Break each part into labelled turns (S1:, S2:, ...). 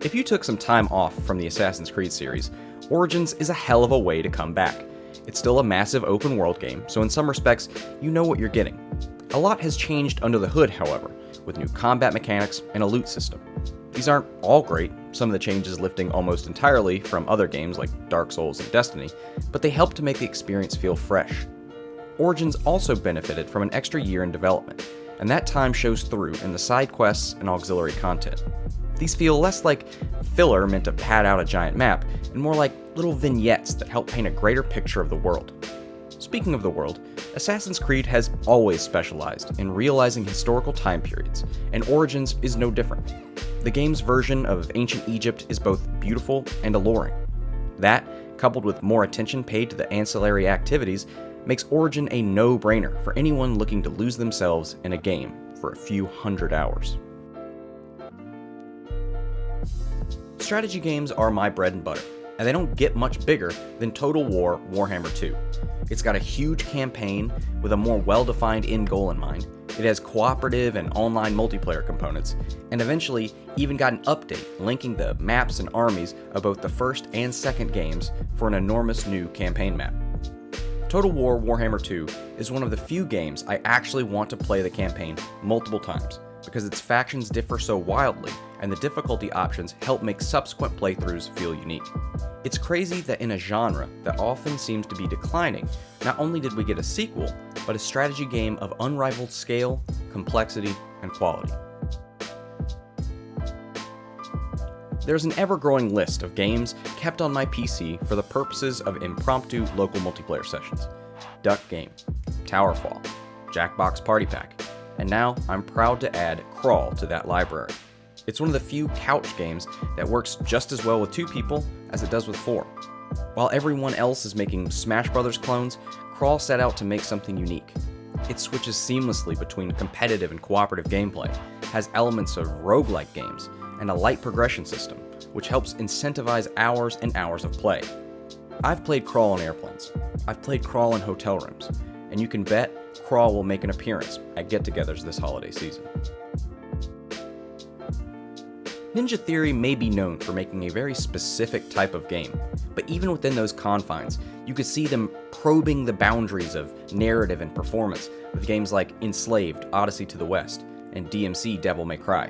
S1: If you took some time off from the Assassin's Creed series, Origins is a hell of a way to come back. It's still a massive open world game, so in some respects, you know what you're getting. A lot has changed under the hood, however, with new combat mechanics and a loot system. These aren't all great, some of the changes lifting almost entirely from other games like Dark Souls and Destiny, but they help to make the experience feel fresh. Origins also benefited from an extra year in development, and that time shows through in the side quests and auxiliary content. These feel less like filler meant to pad out a giant map, and more like little vignettes that help paint a greater picture of the world. Speaking of the world, Assassin's Creed has always specialized in realizing historical time periods, and Origins is no different. The game's version of ancient Egypt is both beautiful and alluring. That, coupled with more attention paid to the ancillary activities, makes Origin a no-brainer for anyone looking to lose themselves in a game for a few hundred hours. Strategy games are my bread and butter, and they don't get much bigger than Total War Warhammer 2. It's got a huge campaign with a more well-defined end goal in mind. It has cooperative and online multiplayer components, and eventually even got an update linking the maps and armies of both the first and second games for an enormous new campaign map. Total War Warhammer 2 is one of the few games I actually want to play the campaign multiple times, because its factions differ so wildly, and the difficulty options help make subsequent playthroughs feel unique. It's crazy that in a genre that often seems to be declining, not only did we get a sequel, but a strategy game of unrivaled scale, complexity, and quality. There's an ever-growing list of games kept on my PC for the purposes of impromptu local multiplayer sessions. Duck Game, Towerfall, Jackbox Party Pack, and now I'm proud to add Crawl to that library. It's one of the few couch games that works just as well with 2 people as it does with 4. While everyone else is making Smash Brothers clones, Crawl set out to make something unique. It switches seamlessly between competitive and cooperative gameplay, has elements of roguelike games, and a light progression system, which helps incentivize hours and hours of play. I've played Crawl on airplanes, I've played Crawl in hotel rooms, and you can bet Crawl will make an appearance at get-togethers this holiday season. Ninja Theory may be known for making a very specific type of game, but even within those confines, you could see them probing the boundaries of narrative and performance with games like Enslaved: Odyssey to the West and DMC: Devil May Cry.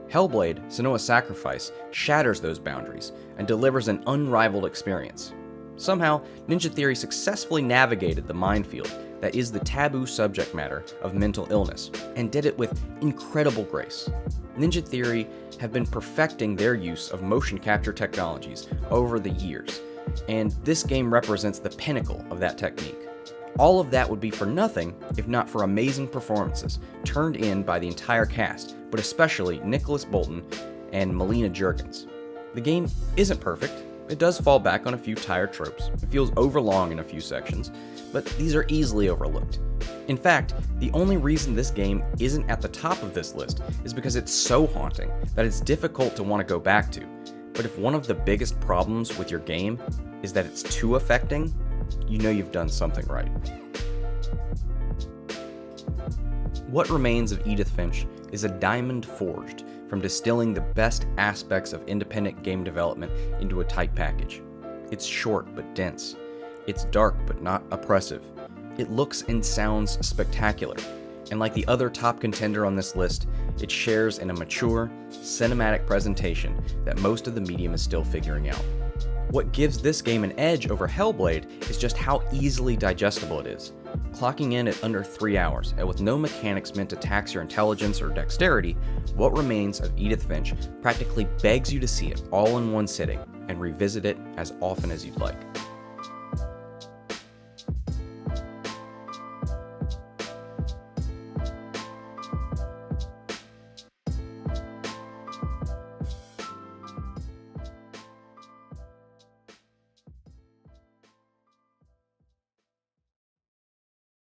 S1: Hellblade: Senua's Sacrifice shatters those boundaries and delivers an unrivaled experience. Somehow, Ninja Theory successfully navigated the minefield that is the taboo subject matter of mental illness, and did it with incredible grace. Ninja Theory have been perfecting their use of motion capture technologies over the years, and this game represents the pinnacle of that technique. All of that would be for nothing if not for amazing performances turned in by the entire cast, but especially Nicholas Bolton and Melina Juergens. The game isn't perfect. It does fall back on a few tired tropes, it feels overlong in a few sections, but these are easily overlooked. In fact, the only reason this game isn't at the top of this list is because it's so haunting that it's difficult to want to go back to. But if one of the biggest problems with your game is that it's too affecting, you know you've done something right. What Remains of Edith Finch is a diamond forged from distilling the best aspects of independent game development into a tight package. It's short but dense. It's dark but not oppressive. It looks and sounds spectacular. And like the other top contender on this list, it shares in a mature, cinematic presentation that most of the medium is still figuring out. What gives this game an edge over Hellblade is just how easily digestible it is. Clocking in at under 3 hours, and with no mechanics meant to tax your intelligence or dexterity, What Remains of Edith Finch practically begs you to see it all in one sitting and revisit it as often as you'd like.